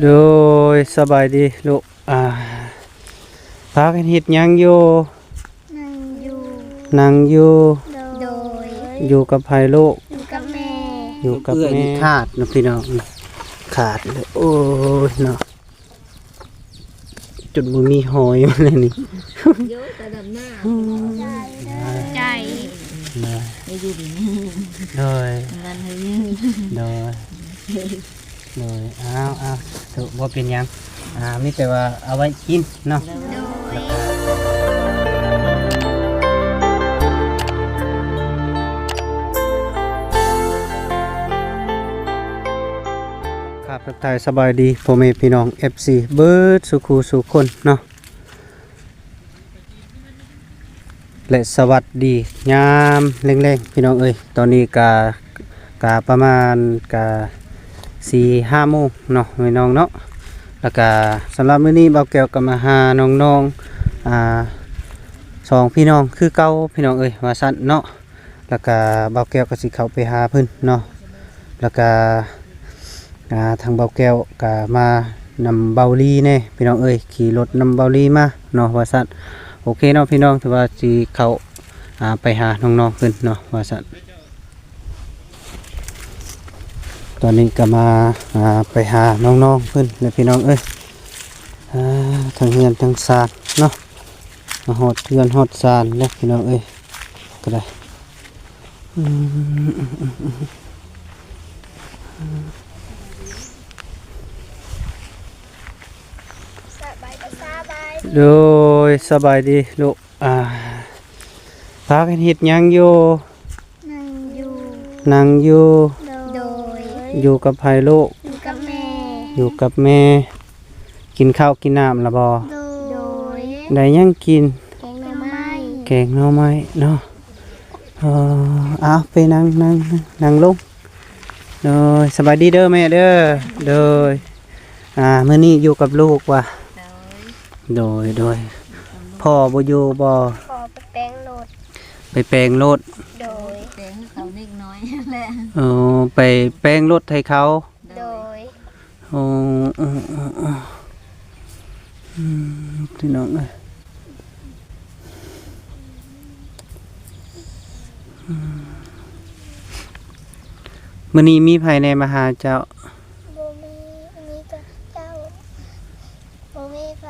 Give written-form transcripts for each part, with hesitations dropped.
โดยสบายดีลูกพากันเฮ็ดหยังอยู่นั่งอยู่ นั่งอยู่โดยอยู่กับไผลูกอยู่กับแม่ อยู่กับแม่ขาดนะพี่น้องขาดเลยโอ้ยเนาะจุดบ่มีหอยมาเลยนี่เยอะแต่ดำหน้าใจไม่อยู่ดีโดยมันเฮ้ยโดยโดยเอาถูกบ่เป็นหยังมีแต่ว่าเอาไว้กินเนาะครับทักทายสบายดีพ่อแม่พี่น้อง FC เบิดสุขสุขคนเนาะและสวัสดียามแรงๆพี่น้องเอ้ยตอนนี้กาประมาณ4-5 โมงเนาะพี่น้องเนาะแล้วก็สำหรับมื้อนี้เบาแก้วก็มาหาน้องๆสองพี่น้องคือเก่าพี่น้องเอ้ยว่าซั่นเนาะแล้วก็เบาแก้วก็สิเข้าไปหาเพิ่นเนาะแล้วก็ทางเบาแก้วก็มานำเบาลีแน่พี่น้องเอ้ยขี่รถนำเบาลีมาเนาะว่าซั่นโอเคเนาะพี่น้องถือว่าสิเข้าไปหาน้องๆเพิ่นเนาะว่าซั่นตอนนี้ก็มาไปหาน้องๆเพิ่นและพี่น้องเอ้ยทางเฮือนทางศาลเนาะมาฮอดเฮือนฮอดศาลแล้วพี่น้องเอ้ยก็ได้โดยสบายดีลูกพากันเฮ็ดหยังอยู่นั่งอยู่ นั่งอยู่โดยอยู่กับไผลูกอยู่กับแม่ อยู่กับแม่กินข้าวกินน้ำละบ่โดยได้หยังกินแกงหน่อไม้ แกงหน่อไม้เนาะเอาไปนั่งลงโดยสบายดีเด้อแม่เด้อโดยมื้อนี้อยู่กับลูกว่ะโดยพ่อบ่อยู่บ่ขอไปแป้งโหลด ไปแปลงรถโดยแดงเขาเล็กน้อยแหละไปแปลงรถให้เขาโดยพี่น้องเอ้ยมื้อนี้มีไผในมาหาเจ้าบ่มีแต่เจ้าบ่มีไฟ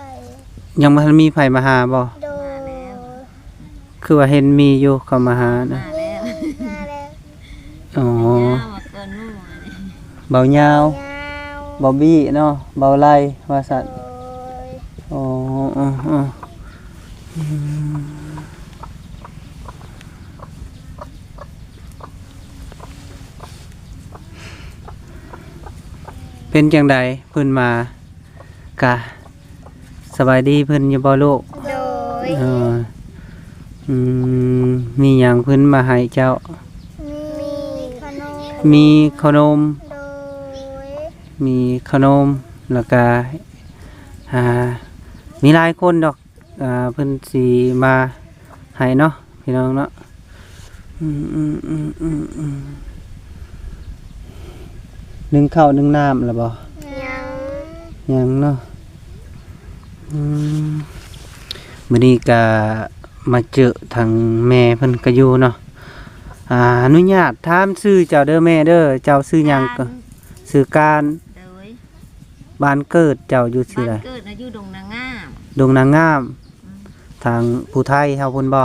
ยังบ่ทันมีไผมาหาบ่ โดย คือว่าเห็นมีอยู่เข้ามาหานะ มาแล้ว มาแล้ว อ๋อ มาเกินนู่น เบายาว ยาว เบาบี้เนาะเบาไหล่ว่าซั่น โดย อ๋อเป็นจังไดเพิ่นมากะสบายดีเพิ่นอยู่บ่ลูกโดยมีหยังเพิ่นมาให้เจ้ามีขนม มีขนมโดย มีขนมแล้วก็มีหลายคนดอกเพิ่นสิมาให้เนาะพี่น้องเนาะนึ่งข้าวนึ่งน้ำแล้วบ่ยังเนาะมื้อนี้ก็มาเจอทางแม่เพิ่นก็อยู่เนาะอนุญาตถามชื่อเจ้าเด้อแม่เด้อเจ้าชื่อหยังก็ชื่อการโดยบ้านเกิดเจ้าอยู่ที่ใด เกิดอยู่ดงนางงาม ดงนางงามทางผู้ไทยเฮาพุ่นบ่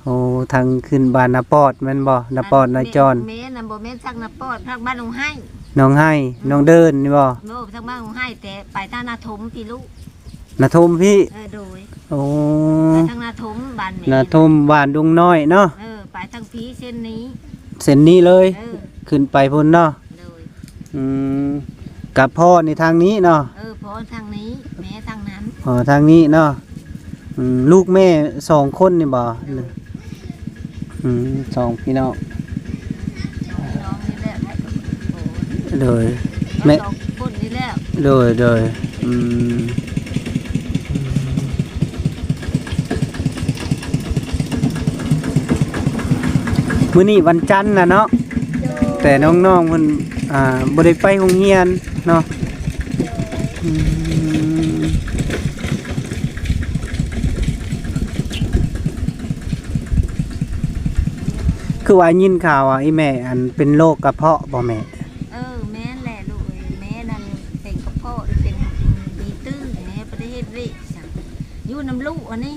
โอ้ทางขึ้นบ้านนาปอดแม่นบ่นาปอดนาจรแม่นบ่แม่นซักนาปอดทางบ้านลงให้น้องให้น้องเดินนี่บ่โม่ทางบ้านลงให้แต่ไปทางนาถมพี่ลูกนาทมพี่โดยโอ้ไปทางนาถมบ้านแม่นาทมบ้านดงน้อยเนาะไปทางพี่เส้นนี้เส้นนี้เลยขึ้นไปพุ่นเนาะโดยกับพ่อในทางนี้เนาะพ่อทางนี้แม่ทางนั้นทางนี้เนาะลูกแม่2 คนนี่บ่2 พี่น้องเลยแม่คนนี้แล้วเลยมื้อนี้วันจันทร์น่ะเนาะแต่น้องๆเพิ่นบ่ได้ไปโรงเรียนเนาะ อืมคือว่ายินข่าวว่าอีแม่อันเป็นโรคกระเพาะบ่แม่ แม่นแหละลูกเอ้ยแม่นั่นเป็นกระเพาะเป็นดีตื้อแม่บ่ได้เฮ็ดเวยสั่งอยู่น้ำลูกอันนี้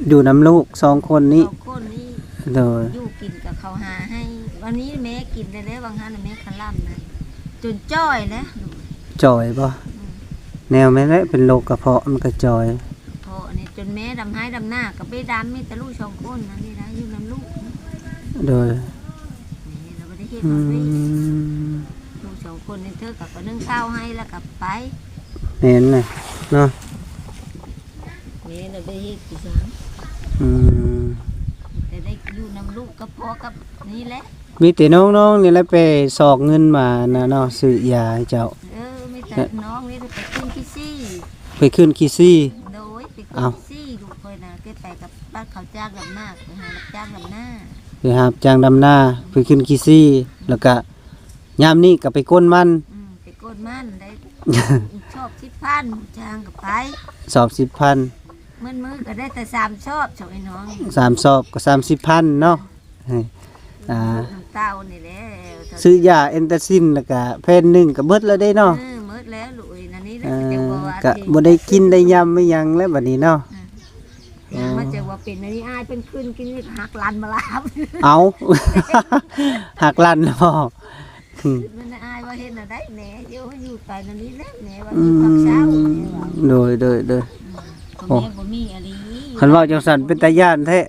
อยู่น้ำลูก2คนนี้ เอาคนนี้ โดย อยู่กินกับเขาหาให้วันนี้แม่กินได้แล้วบางครั้งแม่ขล่ำนะจนจ้อยแล้วลูก จอยบ่แนวแม่นแหละเป็นโรคกระเพาะมันก็จอย พอนี่จนแม่ดำให้ดำหน้ากับไปดำมีแต่ลูก2คนนะนี่นะอยู่น้ำลูก โดย นี่เราบ่ได้เฮ็ด อื มาเว้ย ม ลูก2คนนี่เธอกับก็นึ่งข้าวให้แล้วกับไป แม่นน่ะเนาะ แม่เราได้เฮ็ดกี่ครั้ง อืม แต่ได้อยู่น้ำลูกก็พอกับนี่แหละ มีแต่น้องๆนี่แหละไปสอกเงินมานะเนาะซื้อยาให้เจ้า มีแต่น้องนี่ไปขึ้นขี้ซี่ ไปขึ้นขี้ซี่ โดยไปขึ้น อ้าว ขี้ซี่ลูกเคยนะแกไปกับบ้านเขาจ้างลำหน้าไปหารับจ้างลำหน้า ไปหาจ้างดำนาไปขึ้นขี้ซี่แล้วก็ยามนี้ก็ไปก้นมัน ไปโกนมันได้ ชอบทิพพันจ้างกับไป สอบ 10,000 มือก็ได้แต่3ชอบชอบไอ้น้อง 3สอบก็30,000เนาะเฮ้ยอ่า น้ำเต้านี่แหละ ซื้อยาเอนตาซินแล้วก็แผ่นหนึงก็เบิดแล้วได้เนาะ มืดแล้วลูกนั่นนี่ อ่า จะบอกว่า ก็บ่ได้กินได้ยำไม่หยังแล้วบัดนี้เนาะ มาจะว่าเป็นอันนี้อ้ายเป็นขึ้นกินหักลันมาลาบ เอา หักลั่นเนาะ มันอายว่าเห็นอะไรแหน่อยู่ไปนั่นนี่แหละแหน่ว่า อื อยู่ ม ภาคเช้าแหน่ว่า โดยก็แม่บ่มีอะไร คันเว้าจังซั่นเป็นตาย่านแท้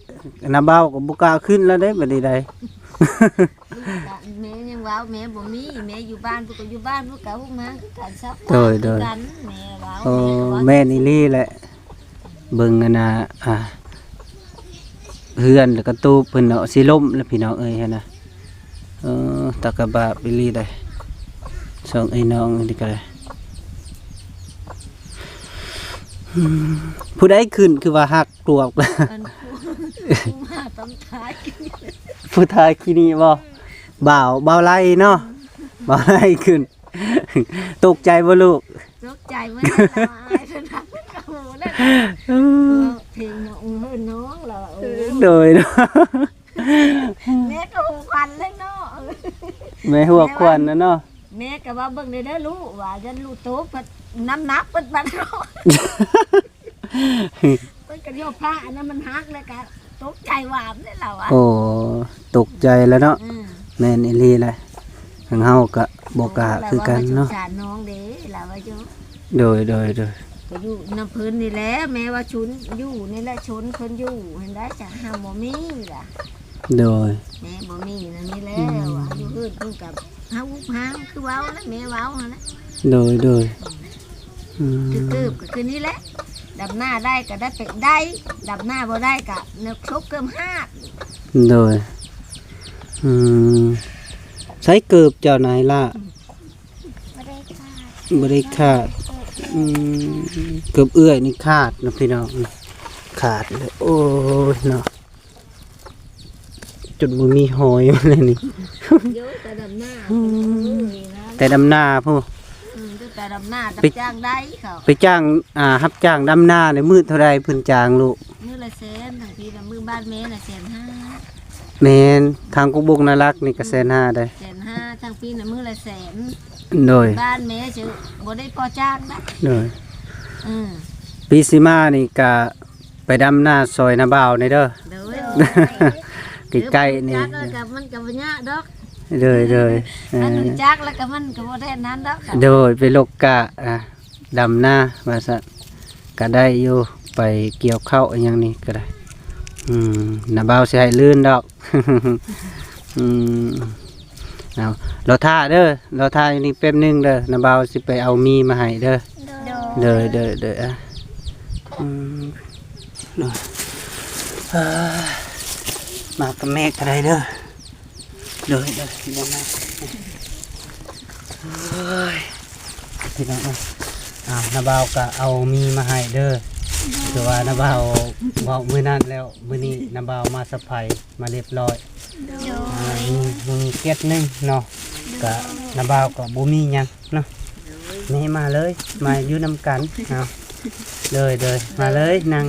น้าเบาก็บ่กล้าขึ้นแล้วเด้บัดนี้ได้ แม่ยังว้าวแม่บ่มีแม่อยู่บ้านพวกก็อยู่บ้านพวกก็พวกมาคือกันซัก โดย กันแม่ว้าว โอ้แม่นี่ลี่แหละเบิ่งอันน่ะเฮือนแล้วก็ตู้เพิ่นเนาะสิล่มแล้วพี่น้องเอ้ยหั่นน่ะตะกะบะไปลี่ได้สองไอ้น้องนี่ก็ได้ผู้ใดขึ้นคือว่าฮักปลวก มันผู้มาต้องทาย ผู้ทายขี้นี่บ่บ่าวไล่เนาะบ่าวไล่ขึ้น ตกใจบ่ลูก ตกใจเมื่อเราอายสนักกับหมูนั่นเพลงน้องน้องเรา โดยเนาะ แม่ก็หูควันเลยเนาะ แม่หัวควันนะเนาะ แม่ก็ว่าเบิ่งได้เด้อลูกว่าฉันลูกโตเพิ่นน้ำหนักเพิ่นบัดเนาะเพิ่นก็โยกผ้าอันนั้นมันหักแล้วก็ตกใจว่าได้เราอ่ะ โอ้ตกใจแล้วเนาะแม่นอีหลีแหละทางเฮาก็บ่กล้าคือกันเนาะ สารน้องเด้ล่ะว่าจ้ะ โดย ก็อยู่น้ำพื้นนี่แหละแม่ว่าชุนอยู่นี่แหละชนเพิ่นอยู่เห็นได้จ้ะห้ามบ่มีล่ะ โดย แม่บ่มีนั่นนี่แล้วอ่ะอยู่พื้นเพิ่นกับเฮาหุบหางคือเว้านะแม่เว้าหั่นนะ โดยอืม คือก็คือนี่แหละดำหน้าได้ก็ได้เป็ดได้ดำหน้าบ่ได้ก็นึกชกเกิมห้า โดยอืมใช้เกือบเจ้านายล่ะ ไม่ได้ค่ะ บ่ได้ขาดเกือบเอื้อยนี่ขาดนะพี่น้องขาดเลยโอ้ยเนาะจนบ่มีหอยมาเลยนี่ เยอะแต่ดำหน้า แต่ดำนาผู้ แต่ดำหน้าดับจ้างได้เขา ไปจ้างรับจ้างดำนาในมืดเท่าไรเพิ่นจ้างลูก มื้อละแสนบางทีละมื้อบ้านแม่น่ะ150,000 แม่นทางกุบกนารักนี่ก็150,000ได้ 150,000ทั้งปีน่ะมื้อละแสน โดย บ้านแม่ชื่อบ่ได้พอจ้างนะ โดย อือ ปีสิมานี่ก็ไปดำนาซอยนาบ่าวนี่เด้อ เด้อ ใกล้ๆนี่ จักแล้วก็มันก็บ่ยากดอก เลยอันรู้จักแล้วก็มันก็บ่ได้นั้นดอก โดยไปลกกะดำนาว่าซั่นก็ได้อยู่ไปเกี่ยวข้าวอหย่างนี้ก็ได้นาบ่าวสิให้ลื่นดอก เอาเราท่าเด้อเราท่าอยู่นี่แป๊บนึงเด้อนาบ่าวสิไปเอามีมาให้เด้อ โดย เด้ออ่ะเด้อมากับแม่ก็ได้เด้อเด้อเดี๋ยวมาเฮ้ยพี่น้องนาบ่าวก็เอามีมาให้เด้อคือว่านาบ่าวบอกมื้อนั้นแล้วมื้อนี้นาบ่าวมาสะพายมาเรียบร้อย โดย มีเก็ดหนึงเนาะก็นาบ่าวก็บ่มีหยังเนาะ นี่มาเลยมาอยู่นำกันเอาเลยมาเลยนั่ง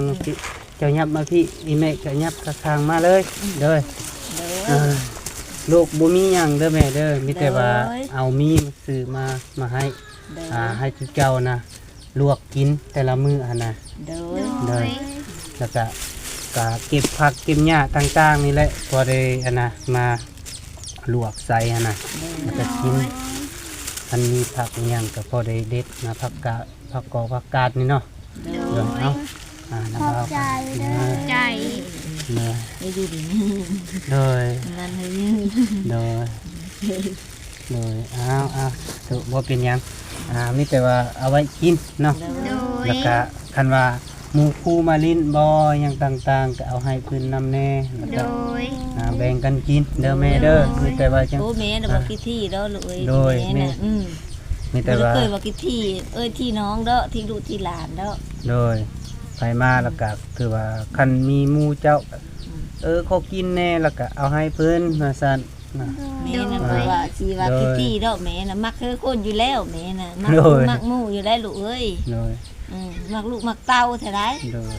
มาพี่เจ้ายับมาพี่อีแม่เจ้ายับข้างๆมาเลยเลย โดย ลูกบ่มีหยังเด้อแม่เด้อมีแต่ว่าเอามีซื้อมาให้ โดย ให้เจ้านะลวกกินแต่ละมื้อหั่นน่ะ โด โด ย ย แล้วก็เก็บผักเก็บหญ้าต่างๆนี่แหละพอได้อันน่ะมาลวกใส่หั่นน่ะแล้วก็กินอันมีผักอิหยังก็พอได้เด็ดนะผักกาดนี่เนาะ โด เดี๋ยวย เอาน้ำ ขอบ เอา ใจเด้อใจ เนย ไม่ดีดี โดย นั่นเฮ้ย โดยเอาสุบ่เป็นหยังมีแต่ว่าเอาไว้กินเนาะ โดย แล้วก็คันว่าหมู่คู่มาลิ้นบ่หยังต่างๆก็เอาให้เพิ่นนำแน่แล้ว โด ก็ ย แบ่งกันกินเด้อแม่เด้อมีแต่ว่าจัง โอ้แม่น่ะบอกกี่ที่เด้อลูกเอ้ย โดย แม่น่ะ มี แต่ แต่ว่า เคยบอกกี่ที่ที่น้องเด้อที่ลูกที่หลานเด้อ โดยไปมาแล้วก็คือว่าคันมีหมู่เจ้าเขากินแน่แล้วก็เอาให้เพิ่นว่าซั่นนะ แม่น่ะบอกว่าสิว่ากี่ที่เด้อแม่น่ะมักคือคนอยู่แล้วแม่น่ะมัก โดย มักหมู่อยู่แล้วลูกเอ้ย โดย มักลูกมักเต้าแท้ได้ โดย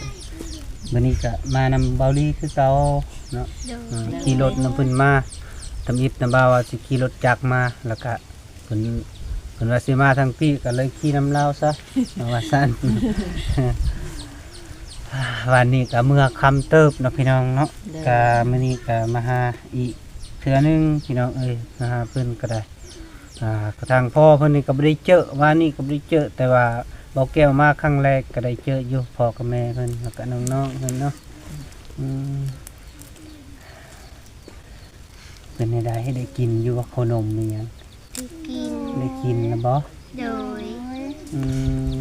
วันนี้ก็มานำเบาลีคือเก่าเนาะ โดย ขี่รถนำเพิ่นมาทำอิฐนำบ่าวว่าสิขี่รถจักรมาแล้วก็เพิ่นว่าสิมาทางพี่ก็เลยขี่นำลาวซะ ว่าซั่น วันนี้ก็เมื่อค่ำเติบเนาะพี่น้องเนาะก็มื้อนี้ก็มาหาอีกเทื่อนึงพี่น้องเอ้ยมาหาเพิ่นก็ได้กระทั่งพ่อเพิ่นนี่ก็บ่ได้เจอว่านี่ก็บ่ได้เจอแต่ว่าเบาแก้วมาครั้งแรกก็ได้เจออยู่พ่อกับแม่เพิ่นแล้วก็น้องๆเพิ่นเนาะเป็นให้ได้กินอยู่ว่าขนมนี่หยัง กิน ได้กินแล้วบ่ โดย อืม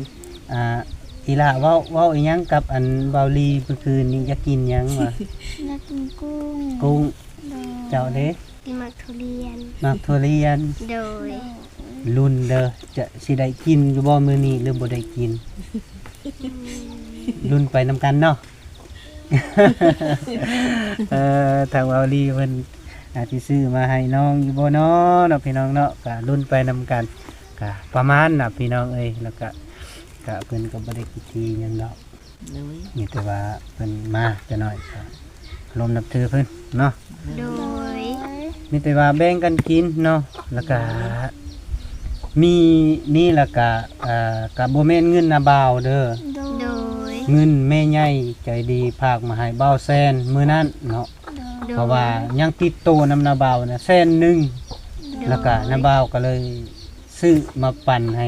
อีหล่าเว้าอีหยังกับอันเบาลีเมื่อคืนนี้อยากกินหยังวะ นักกินกุ้ง กุ้ง โดย เจ้าเด้ กินมักทุเรียน มักทุเรียน โดย รุ่นเด้อจะสิได้กินอยู่บ่มื้อนี้หรือบ่ได้กิน รุ่นไปนำกันเนาะ ทางเบาลีเพิ่นอาจสิซื้อมาให้น้องอยู่บ่เนาะเนาะพี่น้องเนาะก็รุ่นไปนำกันก็ประมาณน่ะพี่น้องเอ้ยแล้วก็เพิ่นก็บ่ได้คิดทีหยังดอก โดย มีแต่ว่าเพิ่นมาจะน้อยก็ลมนับถือเพิ่นเนาะ โดย มีแต่ว่าแบ่งกันกินเนาะแล้วก็มีนี่แล้วก็ก็บ่แม่นเงินนาบ่าวเด้อ โดย เงินแม่ใหญ่ใจดีฝากมาให้บ่าวแซนมื้อนั้นเนาะเพราะว่ายังติดโตนำนาบ่าวน่ะแสนหนึงแล้วก็นาบ่าวก็เลยซื้อมาปั่นใ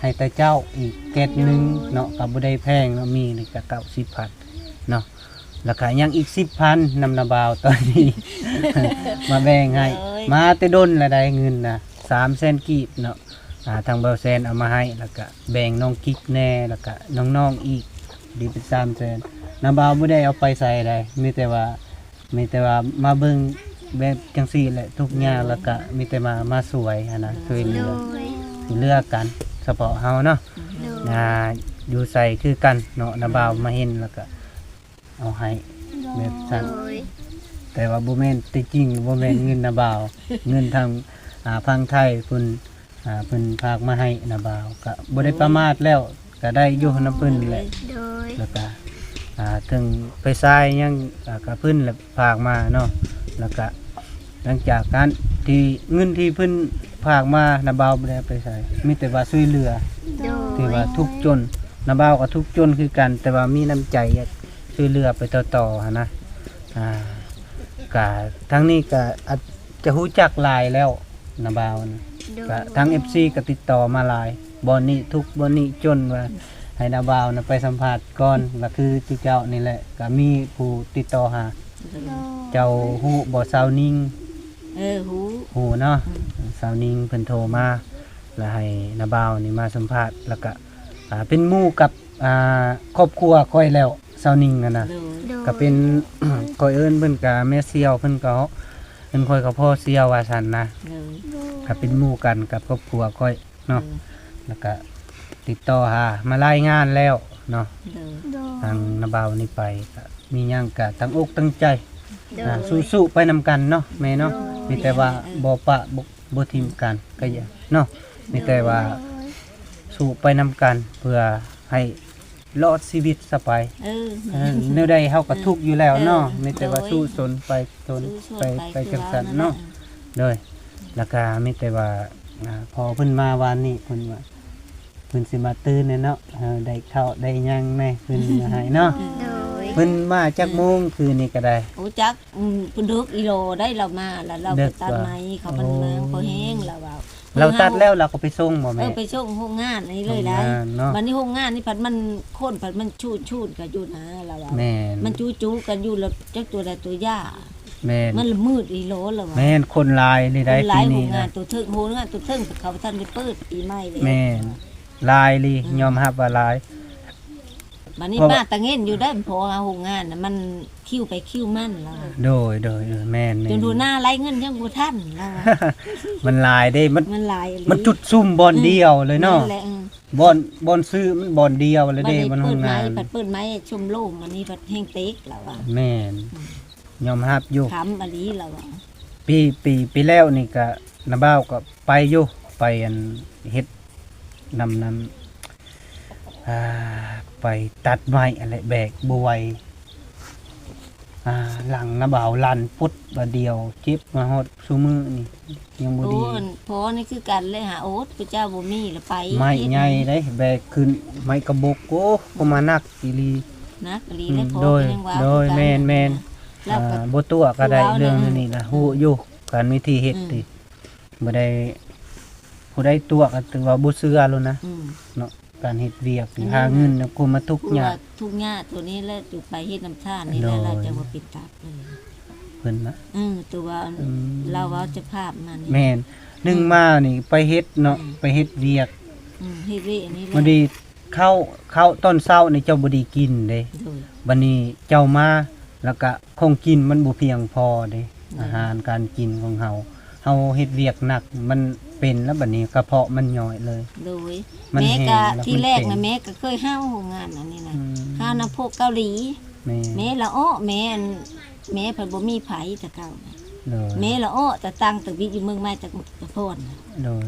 ห้ตาเจ้าอีกแก๊สหนึงเนาะก็บ่ได้แพงเนาะมีนี่ก็90,000เนาะแล้วก็ยังอีก 10,000 นำนาบ่าวตอนนี้ มาแบ่งให้มาแต่ดนละได้เงินน่ะ300,000กีบเนาะทางบ่าวแซนเอามาให้แล้วก็แบ่งน้องกิ๊กแน่แล้วก็น้องๆอีกดีเป็น300,000นาบ่าวบ่ได้เอาไปใส่ใดมีแต่ว่ามาเบิ่งแบบจังซี่แหละทุกอย่างแล้วก็มีแต่มาสวยหั่นน่ะช่วยเหลื โด อย เลือกกันเฉพาะเฮาเนาะ โดย อยู่ใส่คือกันเนาะนาบ่าวมาเห็นแล้วก็เอาให้แบบสั่น โดย แต่ว่าบ่แม่นที่จริงบ่แม่นเงินนาบ่าว เงินทางพังไทยเพิ่นฝากมาให้นาบ่าวก็บ่ได้ประมาทแล้วก็ได้อยู่นำเพิ่นแหละ โดย แล้วก็ถึงไปทรายยังก็เพิ่นแหละฝากมาเนาะแล้วก็หลังจากการที่เงินที่เพิ่นฝากมานาบ่าวบ่ได้เอาไปใส่มีแต่ว่าช่วยเหลือ โดย ที่ว่าทุกข์จนนาบ่าวก็ทุกข์จนคือกัน แต่ว่ามีน้ำใจอยากช่วยเหลือไปต่อๆหั้นนะก็ทั้งนี้ก็อาจจะรู้จักหลายแล้วนาบ่าวนะ โดย ก็ทั้ง FC ก็ติดต่อมาหลายบ่อนนี้ทุกข์บ่อนนี้จนว่าให้นาบ่าวนะไปสัมภาษณ์ก่อนก็คือเจ้านี่แหละก็มีผู้ติดต่อหาเจ้าฮู้บ่สาวนิ่ง หู ฮู้เนาะสาวนิ่งเพิ่นโทรมาแล้วให้นาบ่าวนี่มาสัมภาษณ์แล้วก็เป็นหมู่กับครอบครัวค่อยแล้วสาวนิ่งนั่นน่ะ โดย โดย ก็เป็น ค่อยเอิ้นเพิ่นก็แม่เสี่ยวเพิ่นก็เพิ่นค่อยกับพ่อเสี่ยวว่าซั่นนะ โดย ก็เป็นหมู่กันกับครอบครัวค่อยเนาะแล้วก็ติดต่อหามารายงานแล้วเนาะ โดย โดย ทางนาบ่าวนี่ไปก็มีหยังก็ตั้งอกตั้งใจ โดย สู้ๆไปนำกันเนาะแม่เนาะมีแต่ว่าบ่ปะบ่ทิมกันก็อย่าเนาะมีแต่ว่า สู่ไปนำกันเพื่อให้รอดชีวิตซะไป แนวใดเฮาก็ทุกข์อยู่แล้วเนาะมีแต่ว่าสู้สนไปทนไปจังซั่นเนาะโดยแล้วก็มีแต่ว่าพอเพิ่นมาวานนี้เพิ่นว่าเพิ่นสิมาตื่นแน่เนาะได้ข้าวได้หยังแน่เพิ่นให้เนาะ โดย เพิ่นมาจักโมงคืนนี้ก็ได้ โอ้จักเพิ่นดึกอีโลได้เรามาแล้วเราไปตัดไม้เขามันเมืองพอแห้งแล้วว่า เราตัดแล้วเราก็ไปส่งบ่แม่ ไปส่งโรงงานนี่เลยได้ เนาะ วันนี้โรงงานนี่พัดมันโค่นพัดมันชูดกันอยู่นะเราว่า แม่น มันจูกันอยู่แล้วจักตัวใดตัวย่า แม่น มันละมืดอีโลแล้วว่า แม่นคนหลายนี่ได้ หลา ปี ยโร นี้ งงา นะ นตัวเทิงโรงงานตัวเทิงเขาท่านได้เปิดปีใหม่เลย แม่นหลายลียอมรับว่าหลาย วันนี้ป้าตะเงินอยู่ได้พอโรงงานน่ะมันคิวไปคิวมันแล้วว่า โดยแม่น จนดูหน้าไล่เงินยังบ่ทันแล้วว่า มันหลายได้มัน มันหลายอีหลี มันจุดซุ่มบอลเดียวเลยเนาะ แหละ บอลซื้อมันบอลเดียวเลยเด้มันห้องงาน เปิดไม้ชมโลมอันนี้ปัดแห้งเต็กแล้วว่า แม่นยอมรับอยู่ คำอันนี้แล้วว่า ปีแล้วนี่ก็น้าบ้าวก็ไปอยู่ไปอันเฮ็ดนำไปตัดไม้อะไรแบกบวยหลังน้าบ่าวลันพุดบาเดียวเจ็บมาฮอดซุมื้อนี่ยังบ่ โอ้ ดี พอนี่คือกันเลยหาโอ๊ตพระเจ้าบ่มีแล้วไป ไม้ใหญ่เด้แบกขึ้นไม้กระบอกโอ้ก็มานักอีหลี นักลีแล้วพอ โดย ก็ยังว่า โดยแม่น แล้วก็ บ่ตัวก็ได้ ผู้เว้า เรื่อง เนี่ย นี้นะฮู้อยู่การวิธีเฮ็ดติบ่ได้ผู้ใดตัวก็ถือว่าบ่เชื่อแล้วนะ อืม เนาะการเฮ็ดเวียกหาเงินแล้วก็มาทุกข์ยาก ทุกข์ยากตัวนี้แล้วจุไปเฮ็ดน้ำชาตินี่แล้ว โดย เราจะบ่ปิดตับเลย เพิ่นนะ ตัวว่า อืม เราว่าจะภาพมัน แม่นหนึ่งมานี่ไปเฮ็ดเนาะไปเฮ็ดเวียก เฮ็ดเวยอันนี้แหละ บ่ดีเข้าตอนเช้านี่เจ้าบ่ได้กินเด้ โดย บัดนี้เจ้ามาแล้วก็ของกินมันบ่เพียงพอเด้อาหารการกินของเฮาเฮ็ดเวียกหนักมันเป็นแล้วบัดนี้กระเพาะมันย่อยเลย โดย มัน แม่ แห้ง ก็ แล้ว ที่ มัน แรก เป็ นะ น แม่ก็เคยห้าวโรงงานอันนี้นะ อืม ห้าวน้ำพวกเกาหลี แม่ แม่ละอ้อแม่อันแม่เพิ่นบ่มีไผแต่เก่านะ โดย แม่ละอ้อแต่ตั้งแต่วิอยู่เมืองไม้แต่โพน โดย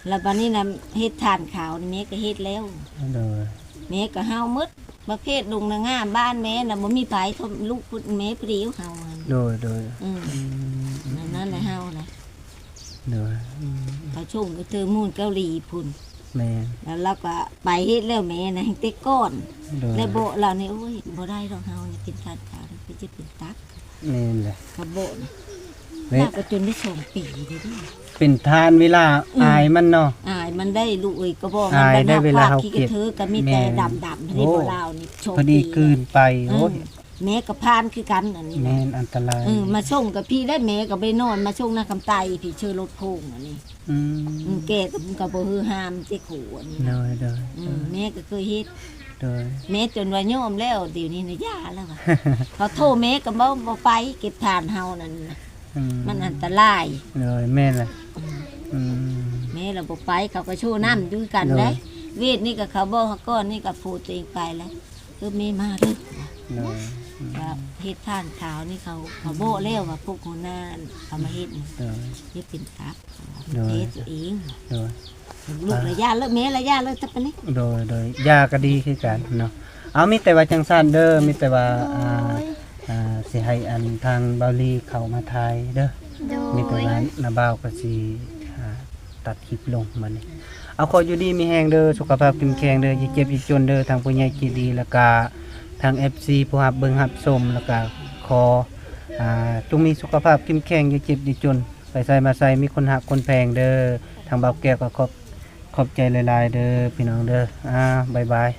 แล้วบัดนี้นะเฮ็ดทานขาวนี่แม่ก็เฮ็ดแล้ว โดย แม่ก็ห้าวหมดประเภทลงนางามบ้านแม่น่ะบ่มีไผทมลูกพุดแม่ปรีวเฮาอะ โดย อืมนั่นแหละเฮาน่ะ โดย เขาชมก็เจอมูนเกาหลีพุ่น แม่ แล้วเราก็ไปเฮ็ดแล้วแม่น่ะเต็กก้อน โดย แล้วโบะเรานี่โอ้ยบ่ได้ดอกเฮานี่กินทานขาวนี่ไปจะเป็นตัก นี่แหละ กับโบะนี่ เว้ย น่าก็จนได้2ปีเด้อ เป็นทานเวลาอายมันเนาะ อายมันได้ลูกเอ้ยก็บอก อายได้เวลา ภาพ เขา ขี้ก เก็ ระ บ เทือก็มีแต่ แม่ ดำๆที่บ่ลาวนี่โชค พอดีคืนไปโอ้ย แม่ก็พานคือกันอันนี้ แม่นอันตราย มาส่งกับพี่ได้แม่ก็ไปนอนมาส่งหน้ากำไตพี่เชื่อรถโพงอันนี้ อืม แกก็บ่ฮือหามสิขู่อันนี้ โด นะ ยโดย แม่ก็เคยเฮ็ด โดย แม่จนว่ายอมแล้วเดี๋ยวนี้น่ะย่าแล้วว่ะ เขาโทรแม่ก็บ่ไปเก็บทานเฮานั่นน่ะ อื มันอันตราย โดยแม่นแหละอืม แม่เราบ่ไปเขาก็โชว์น้ำด้วยกัน โดย ได้เวทนี่ก็เขาบอกเขาก้อนนี่ก็พูดตัวเองไปแล้วแม่มาเด้อ โดย ว่าเฮ็ดทานขาวนี่เขาโบแล้วว่าพวกหัวหน้าเอามาเฮ็ดนี่ โดย เฮ็ดเป็นตับ โดย เฮ็ดตัวเอง โดย ลูกระยะเลิกแม่ระยะเลิกจักปานนี้ โดยยาก็ดีคือกันเนาะเอามีแต่ว่าจังซั่นเด้อมีแต่ว่าสิให้อันทางเบาลีเข้ามาทายเด้อ โด มีแต่ ย ว่านาบ่าวก็สิตัดคลิปลงมานี่เอาขออยู่ดีมีแฮงเด้อสุขภาพเข้มแข็งเด้ออย่าเจ็บอย่าจนเด้อทางผู้ใหญ่ใจดีแล้วก็ทาง FC ผู้รับเบิ่งรับชมแล้วก็ขอจงมีสุขภาพเข้มแข็งอย่าเจ็บอย่าจนไปใส่มาใส่มีคนหักคนแพงเด้อทางบ่าวแก้วก็ขอบใจหลายๆเด้อพี่น้องเด้อบ๊ายบาย